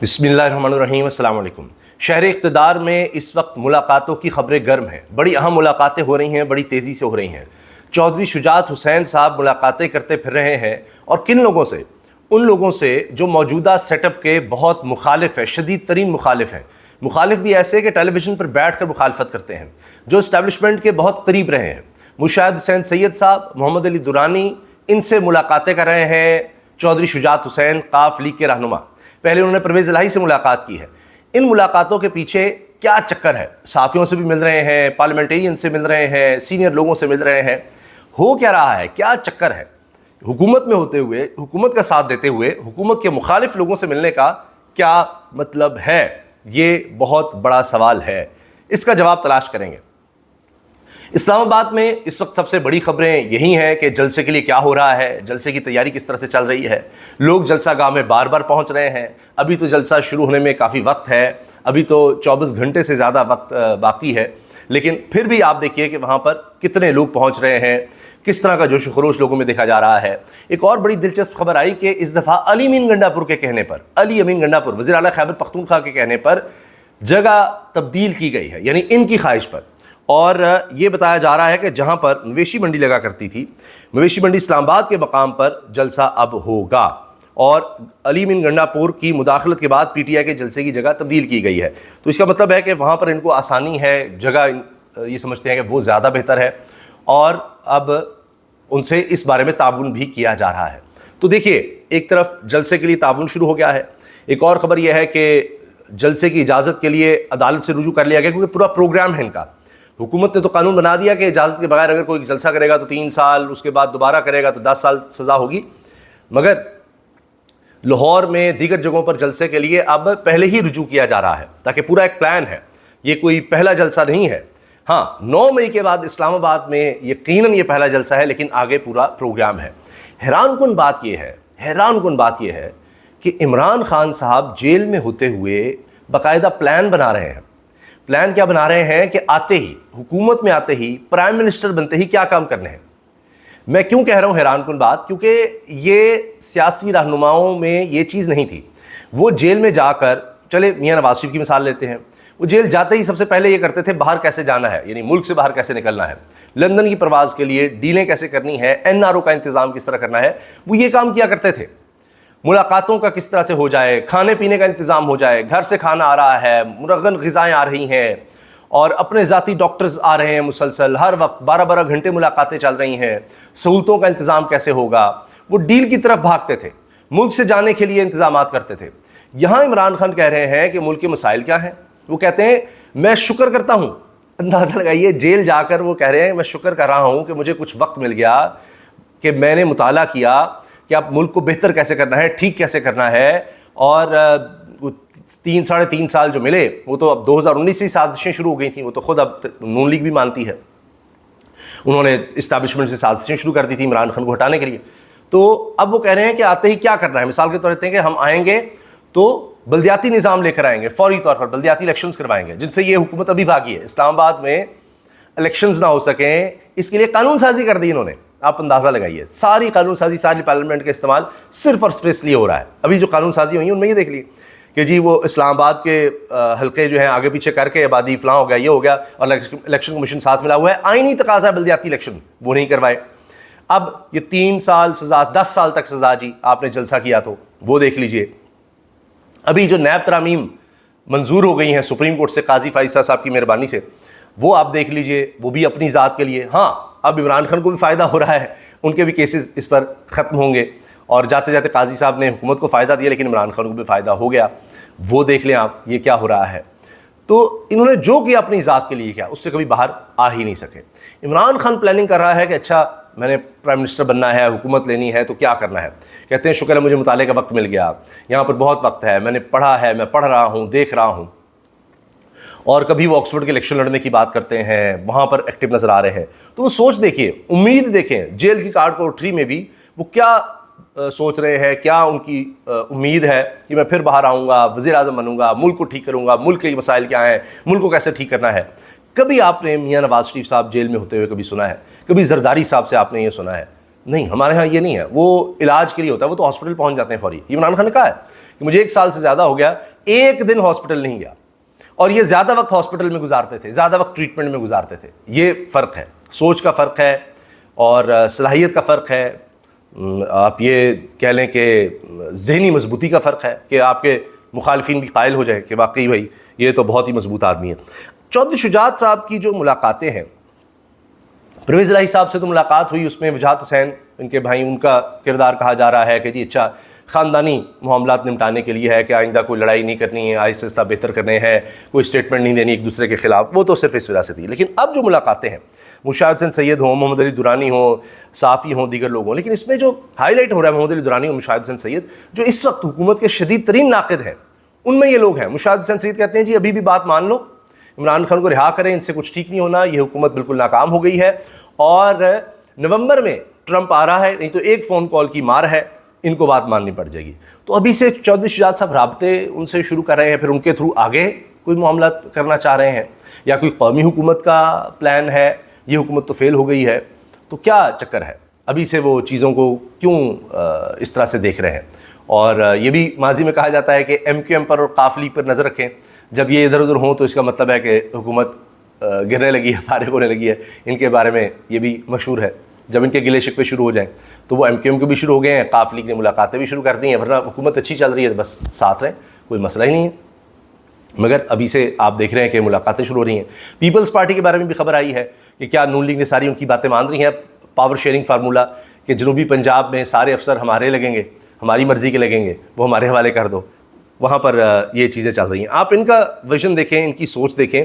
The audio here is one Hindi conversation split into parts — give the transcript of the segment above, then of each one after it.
बिस्मिल्लाहिर्रहमानिर्रहीम, अस्सलाम वालेकुम। शहर इक़्तिदार में इस वक्त मुलाकातों की खबरें गर्म हैं। बड़ी अहम मुलाकातें हो रही हैं, बड़ी तेज़ी से हो रही हैं। चौधरी शुजात हुसैन साहब मुलाकातें करते फिर रहे हैं, और किन लोगों से? उन लोगों से जो मौजूदा सेटअप के बहुत मुखालिफ है, शदीद तरीन मुखालिफ हैं। मुखालिफ भी ऐसे कि टेलीविज़न पर बैठ कर मुखालफत करते हैं, जो इस्टेब्लिशमेंट के बहुत करीब रहे हैं। मुशाहिद हुसैन सैयद साहब, मोहम्मद अली दुरानी, इनसे मुलाकातें कर रहे हैं चौधरी शुजात हुसैन काफ लीग के रहनुमा। पहले उन्होंने परवेज़ इलाही से मुलाकात की है। इन मुलाकातों के पीछे क्या चक्कर है? साफ़ियों से भी मिल रहे हैं, पार्लियामेंटेरियन से मिल रहे हैं, सीनियर लोगों से मिल रहे हैं। हो क्या रहा है? क्या चक्कर है? हुकूमत में होते हुए, हुकूमत का साथ देते हुए, हुकूमत के मुखालिफ लोगों से मिलने का क्या मतलब है? ये बहुत बड़ा सवाल है। इसका जवाब तलाश करेंगे। इस्लामाबाद में इस वक्त सबसे बड़ी खबरें यही हैं कि जलसे के लिए क्या हो रहा है, जलसे की तैयारी किस तरह से चल रही है। लोग जलसा गाह में बार बार पहुंच रहे हैं। अभी तो जलसा शुरू होने में काफ़ी वक्त है, अभी तो 24 घंटे से ज़्यादा वक्त बाकी है, लेकिन फिर भी आप देखिए कि वहाँ पर कितने लोग पहुँच रहे हैं, किस तरह का जोश खरोश लोगों में देखा जा रहा है। एक और बड़ी दिलचस्प खबर आई कि इस दफ़ा अली अमीन गंडापुर के कहने पर, अली अमीन गंडापुर वज़ीर आला खैबर पख्तूनख्वा के कहने पर जगह तब्दील की गई है, यानी इनकी ख्वाहिश पर। और ये बताया जा रहा है कि जहाँ पर मवेशी मंडी लगा करती थी, मवेशी मंडी इस्लामाबाद के मकाम पर जलसा अब होगा। और अली अमीन गंडापुर की मुदाखलत के बाद पीटीआई के जलसे की जगह तब्दील की गई है। तो इसका मतलब है कि वहाँ पर इनको आसानी है, जगह ये समझते हैं कि वो ज़्यादा बेहतर है, और अब उनसे इस बारे में ताउन भी किया जा रहा है। तो देखिए, एक तरफ जलसे के लिए ताउन शुरू हो गया है। एक और ख़बर यह है कि जलसे की इजाज़त के लिए अदालत से रुजू कर लिया गया, क्योंकि पूरा प्रोग्राम है इनका। हुकूमत ने तो कानून बना दिया कि इजाज़त के बगैर अगर कोई जलसा करेगा तो 3 साल, उसके बाद दोबारा करेगा तो 10 साल सज़ा होगी। मगर लाहौर में दीगर जगहों पर जलसे के लिए अब पहले ही रुजू किया जा रहा है, ताकि पूरा एक प्लान है। ये कोई पहला जलसा नहीं है। हाँ, 9 मई के बाद इस्लामाबाद में यकीनन ये पहला जलसा है, लेकिन आगे पूरा प्रोग्राम है। हैरानकुन बात यह है कि इमरान खान साहब जेल में होते हुए बाकायदा प्लान बना रहे हैं। प्लान क्या बना रहे हैं कि आते ही, हुकूमत में आते ही, प्राइम मिनिस्टर बनते ही क्या काम करने हैं। मैं क्यों कह रहा हूं हैरानकुन बात? क्योंकि ये सियासी रहनुमाओं में ये चीज़ नहीं थी। वो जेल में जाकर, चले मियां नवाज शरीफ की मिसाल लेते हैं, वो जेल जाते ही सबसे पहले ये करते थे बाहर कैसे जाना है, यानी मुल्क से बाहर कैसे निकलना है, लंदन की प्रवास के लिए डीलें कैसे करनी है, एनआरओ का इंतज़ाम किस तरह करना है, वो ये काम किया करते थे। मुलाकातों का किस तरह से हो जाए, खाने पीने का इंतज़ाम हो जाए, घर से खाना आ रहा है, मुरगन ग़िज़ाएँ आ रही हैं, और अपने ज़ाती डॉक्टर्स आ रहे हैं मुसलसल, हर वक्त 12-12 घंटे मुलाकातें चल रही हैं। सहूलतों का इंतज़ाम कैसे होगा, वो डील की तरफ भागते थे, मुल्क से जाने के लिए इंतज़ाम करते थे। यहाँ इमरान खान कह रहे हैं कि मुल्क के मसाइल क्या हैं। वो कहते हैं मैं शुक्र करता हूँ। अंदाज़ा लगाइए, जेल जाकर वो कह रहे हैं मैं शुक्र कर रहा हूँ कि मुझे कुछ वक्त मिल गया, कि मैंने मुताला किया कि आप मुल्क को बेहतर कैसे करना है, ठीक कैसे करना है। और 3-3.5 साल जो मिले, वो तो अब 2019 से ही साजिशें शुरू हो गई थी। वो तो खुद अब नून लीग भी मानती है। उन्होंने इस्टेब्लिशमेंट से साजिशें शुरू कर दी थी इमरान खान को हटाने के लिए। तो अब वो कह रहे हैं कि आते ही क्या करना है। मिसाल के तौर पर कि हम आएंगे तो बल्दियाती निज़ाम लेकर आएंगे, फौरी तौर पर बल्दियाती इलेक्शंस करवाएंगे, जिनसे ये हुकूमत अभी भागी है। इस्लामाबाद में इलेक्शंस ना हो सकें, इसके लिए कानून साजी कर दी इन्होंने। आप अंदाज़ा लगाइए, सारी कानून साजी, सारी पार्लियामेंट का इस्तेमाल सिर्फ और सिर्फ इसलिए हो रहा है। अभी जो कानून साजी हुई है उनमें ये देख लिए कि जी वो इस्लामाबाद के हल्के जो हैं आगे पीछे करके आबादी फलां हो गया, ये हो गया, और इलेक्शन कमीशन साथ मिला हुआ है। आईनी तकाजा है बल्दियाती इलेक्शन, वो नहीं करवाए। अब ये 3 साल सज़ा, 10 साल तक सज़ा, जी आपने जलसा किया तो वो देख लीजिए। अभी जो नैब तरामीम मंजूर हो गई हैं सुप्रीम कोर्ट से काजी फाइसा साहब की मेहरबानी से, वो आप देख लीजिए, वो भी अपनी ज़ात के लिए। हाँ, अब इमरान खान को भी फ़ायदा हो रहा है, उनके भी केसेस इस पर ख़त्म होंगे, और जाते जाते काजी साहब ने हुकूमत को फ़ायदा दिया, लेकिन इमरान खान को भी फ़ायदा हो गया। वो देख लें आप, ये क्या हो रहा है। तो इन्होंने जो किया अपनी ज़ात के लिए किया, उससे कभी बाहर आ ही नहीं सके। इमरान खान प्लानिंग कर रहा है कि अच्छा मैंने प्राइम मिनिस्टर बनना है, हुकूमत लेनी है, तो क्या करना है। कहते हैं शुक्र है मुझे मुताले का वक्त मिल गया, यहाँ पर बहुत वक्त है, मैंने पढ़ा है, मैं पढ़ रहा हूँ, देख रहा हूँ। और कभी वो ऑक्सफोर्ड के इलेक्शन लड़ने की बात करते हैं, वहाँ पर एक्टिव नज़र आ रहे हैं। तो वो सोच देखिए, उम्मीद देखें, जेल की कार्ड कोठरी में भी वो क्या सोच रहे हैं, क्या उनकी उम्मीद है कि मैं फिर बाहर आऊँगा, वज़ीर आज़म बनूंगा, मुल्क को ठीक करूँगा, मुल्क के मसाइल क्या हैं, मुल्क को कैसे ठीक करना है। कभी आपने मियाँ नवाज शरीफ साहब जेल में होते हुए कभी सुना है? कभी जरदारी साहब से आपने ये सुना है? नहीं, हमारे यहाँ ये नहीं है। वो इलाज के लिए होता है, वो तो हॉस्पिटल पहुँच जाते हैं फौरी। इमरान खान ने कहा है कि मुझे 1 साल से ज़्यादा हो गया, एक दिन हॉस्पिटल नहीं गया, और ये ज़्यादा वक्त हॉस्पिटल में गुजारते थे, ज़्यादा वक्त ट्रीटमेंट में गुजारते थे। ये फ़र्क है, सोच का फ़र्क है और सलाहियत का फ़र्क है। आप ये कह लें कि ज़हनी मजबूती का फ़र्क है कि आपके मुखालिफिन भी कायल हो जाए कि वाकई भाई ये तो बहुत ही मजबूत आदमी है। चौधरी शुजात साहब की जो मुलाकातें हैं, परवेज़ इलाही साहब से तो मुलाकात हुई, उसमें वजाहत हुसैन इनके भाई, उनका किरदार कहा जा रहा है कि जी अच्छा ख़ानदानी मामलात निपटाने के लिए है कि आइंदा कोई लड़ाई नहीं करनी है, आहिस्ता आहिस्ता बेहतर करने हैं, कोई स्टेटमेंट नहीं देनी एक दूसरे के ख़िलाफ़, वो तो सिर्फ इस वजह से थी। लेकिन अब जो मुलाकातें हैं, मुशाहिद हुसैन सैयद हों, मोहम्मद अली दुरानी हों, साफ़ी हों, दीगर लोग हों, लेकिन इसमें जो हाईलाइट हो रहा है मोहम्मद अली दुरानी और मुशाहिद हुसैन सैयद, जो इस वक्त हुकूमत के शदीद तरीन नाक़िद हैं, उनमें ये लोग हैं। मुशाहिद हुसैन सैयद कहते हैं जी अभी भी बात मान लो, इमरान खान को रिहा करें, इनसे कुछ ठीक नहीं होना, ये हुकूमत बिल्कुल नाकाम हो गई है और नवंबर में ट्रंप आ रहा है, नहीं तो एक फ़ोन कॉल की मार है, इनको बात माननी पड़ जाएगी। तो अभी से चौधरी शुजात साहब राब्ते उनसे शुरू कर रहे हैं, फिर उनके थ्रू आगे कोई मामला करना चाह रहे हैं, या कोई कौमी हुकूमत का प्लान है, ये हुकूमत तो फेल हो गई है, तो क्या चक्कर है, अभी से वो चीज़ों को क्यों इस तरह से देख रहे हैं। और ये भी माजी में कहा जाता है कि MQM पर और काफली पर नज़र रखें, जब ये इधर उधर हों तो इसका मतलब है कि हुकूमत गिरने लगी है, फारिग होने लगी है। इनके बारे में ये भी मशहूर है, जब इनके गिले शिकवे शुरू हो जाएं तो वो MQM के भी शुरू हो गए हैं, काफली की मुलाकातें भी शुरू कर दी हैं, वरना हुकूमत अच्छी चल रही है, बस साथ रहें, कोई मसला ही नहीं है। मगर अभी से आप देख रहे हैं कि मुलाकातें शुरू हो रही हैं। पीपल्स पार्टी के बारे में भी खबर आई है कि क्या नून लीग ने सारी उनकी बातें मान रही हैं, पावर शेयरिंग फार्मूला कि जनूबी पंजाब में सारे अफसर हमारे लगेंगे, हमारी मर्ज़ी के लगेंगे, वो हमारे हवाले कर दो, वहाँ पर ये चीज़ें चल रही हैं। आप इनका विजन देखें, इनकी सोच देखें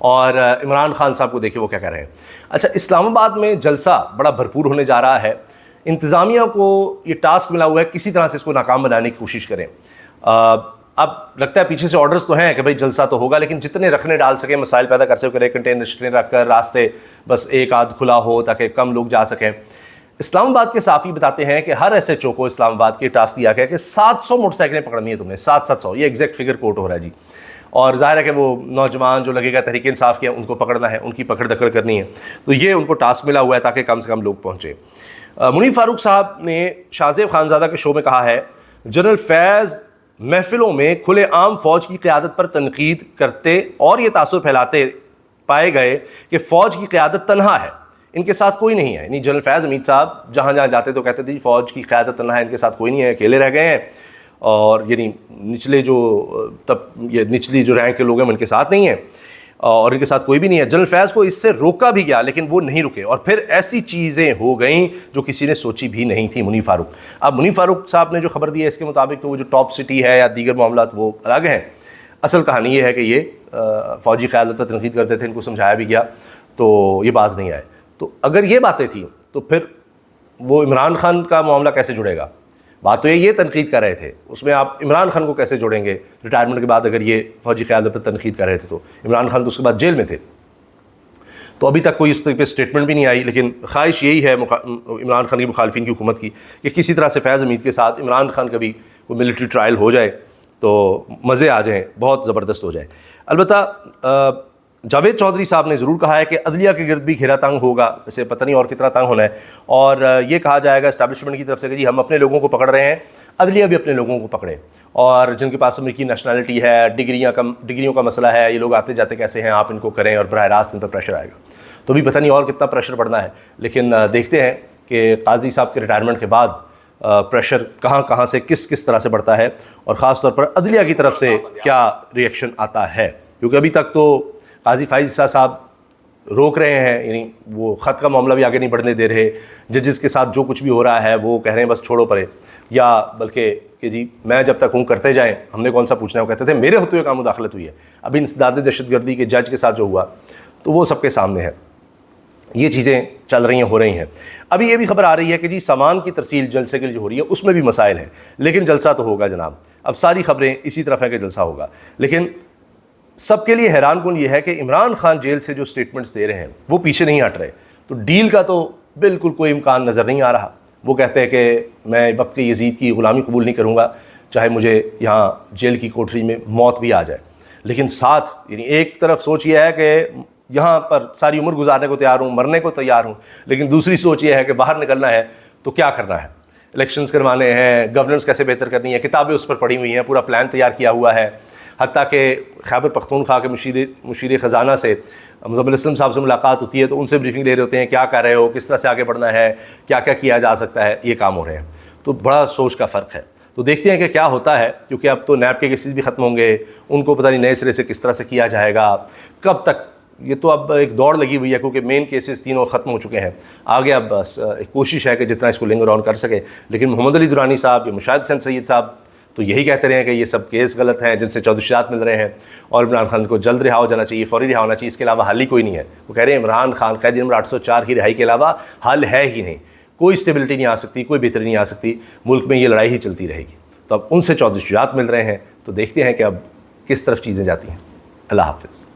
और इमरान खान साहब को देखें वो क्या कह रहे हैं। अच्छा, इस्लामाबाद में जलसा बड़ा भरपूर होने जा रहा है, इंतज़ामिया को ये टास्क मिला हुआ है किसी तरह से इसको नाकाम बनाने की कोशिश करें। अब लगता है पीछे से ऑर्डर्स तो हैं कि भाई जलसा तो होगा, लेकिन जितने रखने डाल सकें, मसाइल पैदा कर सकें, कंटेनर रख कर रास्ते बस एक आध खुला हो ताकि कम लोग जा सकें। इस्लामाबाद के साफ़ी बताते हैं कि हर SHO को इस्लामाबाद के टास्क दिया गया कि 700 मोटरसाइकिलें पकड़नी है तुमने, 700, ये एग्जैक्ट फिगर कोट हो रहा है जी। और ज़ाहिर है कि वो नौजवान जो लगेगा तहरीक इंसाफ के, उनको पकड़ना है, उनकी पकड़ दकड़ करनी है, तो ये उनको टास्क मिला हुआ है ताकि कम से कम लोग पहुँचे। मुनीर फारूक साहब ने शाहजेब खानज़ादा के शो में कहा है, जनरल फैज़ महफिलों में खुलेआम फ़ौज की क़यादत पर तनकीद करते और ये तासुर फैलाते पाए गए कि फ़ौज की क़यादत तनहा है, इनके साथ कोई नहीं है। यानी जनरल फैज़ हमीद साहब जहाँ जहाँ जाते तो कहते थे फ़ौज की क़यादत तनहा है, इनके साथ कोई नहीं है, अकेले रह गए हैं, और यानी निचली जो रैंक के लोग हैं उनके साथ नहीं है और इनके साथ कोई भी नहीं है। जनरल फैज़ को इससे रोका भी गया, लेकिन वो नहीं रुके और फिर ऐसी चीज़ें हो गई जो किसी ने सोची भी नहीं थी। मुनीर फारूक, अब मुनीर फारूक साहब ने जो खबर दी है इसके मुताबिक तो वो जो टॉप सिटी है या दीगर मामलात वो अलग हैं। असल कहानी ये है कि ये फ़ौजी क़यादत पर तनकीद करते थे, इनको समझाया भी गया तो ये बाज नहीं आए। तो अगर ये बातें थी तो फिर वो इमरान खान का मामला कैसे जुड़ेगा। बात तो ये तनकीद कर रहे थे, उसमें आप इमरान खान को कैसे जोड़ेंगे रिटायरमेंट के बाद। अगर ये फ़ौजी क़यादत पर तनकीद कर रहे थे तो इमरान खान तो उसके बाद जेल में थे, तो अभी तक कोई इस तरह पर स्टेटमेंट भी नहीं आई। लेकिन ख्वाहिश यही है इमरान खान की मुखालिफिन की हुकूमत की कि किसी तरह से फैज़ हमीद के साथ इमरान खान का भी कोई मिलिट्री ट्रायल हो जाए तो मज़े आ जाएँ, बहुत ज़बरदस्त हो जाए। अलबत्ता जावेद चौधरी साहब ने ज़रूर कहा है कि अदलिया के गिरद भी घेरा तंग होगा, इसे पता नहीं और कितना तंग होना है, और ये कहा जाएगा इस्टेब्लिशमेंट की तरफ से कि जी हम अपने लोगों को पकड़ रहे हैं, अदलिया भी अपने लोगों को पकड़े, और जिनके पास अमेरिकी नेशनैलिटी है, डिग्रियों का मसला है, ये लोग आते जाते कैसे हैं, आप इनको करें और बराह रास्त इन पर प्रेशर आएगा। तो भी पता नहीं और कितना प्रेशर बढ़ना है, लेकिन देखते हैं कि काजी साहब के रिटायरमेंट के बाद प्रेशर कहाँ से किस तरह से बढ़ता है और ख़ास तौर पर अदलिया की तरफ से क्या रिएक्शन आता है। क्योंकि अभी तक तो काजी फ़ाइज़ ईसा साहब रोक रहे हैं, यानी वो ख़त का मामला भी आगे नहीं बढ़ने दे रहे, जजेस के साथ जो कुछ भी हो रहा है वो कह रहे हैं बस छोड़ो परे, या बल्कि कि जी मैं जब तक हूँ करते जाएं, हमने कौन सा पूछना है। वो कहते थे मेरे होते हुए काम मुदाखलत हुई है। अभी इंसदाद दहशतगर्दी के जज के साथ जो हुआ तो वो सबके सामने है, ये चीज़ें चल रही हैं, हो रही हैं। अभी ये भी खबर आ रही है कि जी सामान की तरसील जलसे के लिए जो हो रही है उसमें भी मसाइल हैं, लेकिन जलसा तो होगा जनाब। अब सारी खबरें इसी तरफ है कि जलसा होगा, लेकिन सबके लिए हैरान कुन ये है कि इमरान खान जेल से जो स्टेटमेंट्स दे रहे हैं वो पीछे नहीं हट रहे। तो डील का तो बिल्कुल कोई इम्कान नज़र नहीं आ रहा। वो कहते हैं कि मैं वक्त यजीद की ग़ुलामी कबूल नहीं करूँगा, चाहे मुझे यहाँ जेल की कोठरी में मौत भी आ जाए। लेकिन साथ यानी एक तरफ सोच ये है कि यहाँ पर सारी उम्र गुजारने को तैयार हूँ, मरने को तैयार हूँ, लेकिन दूसरी सोच ये है कि बाहर निकलना है तो क्या करना है, इलेक्शंस करवाने हैं, गवर्नेंस कैसे बेहतर करनी है, किताबें उस पर पढ़ी हुई हैं, पूरा प्लान तैयार किया हुआ है, हत्ता कि खैबर पख्तूनख्वा के मुशीर ख़जाना से मुज़म्मिल असलम साहब से मुलाकात होती है तो उनसे ब्रीफिंग ले रहे होते हैं, क्या कर रहे हो, किस तरह से आगे बढ़ना है, क्या क्या किया जा सकता है, ये काम हो रहे हैं। तो बड़ा सोच का फ़र्क है। तो देखते हैं कि क्या होता है, क्योंकि अब तो नैब के केसेस भी ख़त्म होंगे, उनको पता नहीं नए सिरे से किस तरह से किया जाएगा, कब तक। ये तो अब एक दौड़ लगी हुई है, क्योंकि मेन केसेस तीनों ख़त्म हो चुके हैं। आगे अब बस एक कोशिश है कि जितना इसको लिंगर ऑन कर सके। लेकिन मोहम्मद अली दुरानी साहब या मुशाहिद हुसैन सैयद साहब तो यही कहते रहे हैं कि ये सब केस गलत हैं जिनसे चौधरी शुजात मिल रहे हैं और इमरान खान को जल्द रिहा हो जाना चाहिए, फ़ौरी रिहा होना चाहिए, इसके अलावा हल ही कोई नहीं है। वो कह रहे हैं इमरान खान कैदी नंबर 804 की रिहाई के अलावा हल है ही नहीं, कोई स्टेबिलिटी नहीं आ सकती, कोई बेहतरी नहीं आ सकती, मुल्क में ये लड़ाई ही चलती रहेगी। तो अब उनसे चौधरी शुजात मिल रहे हैं, तो देखते हैं कि अब किस तरफ चीज़ें जाती हैं। अल्लाह हाफ़िज़।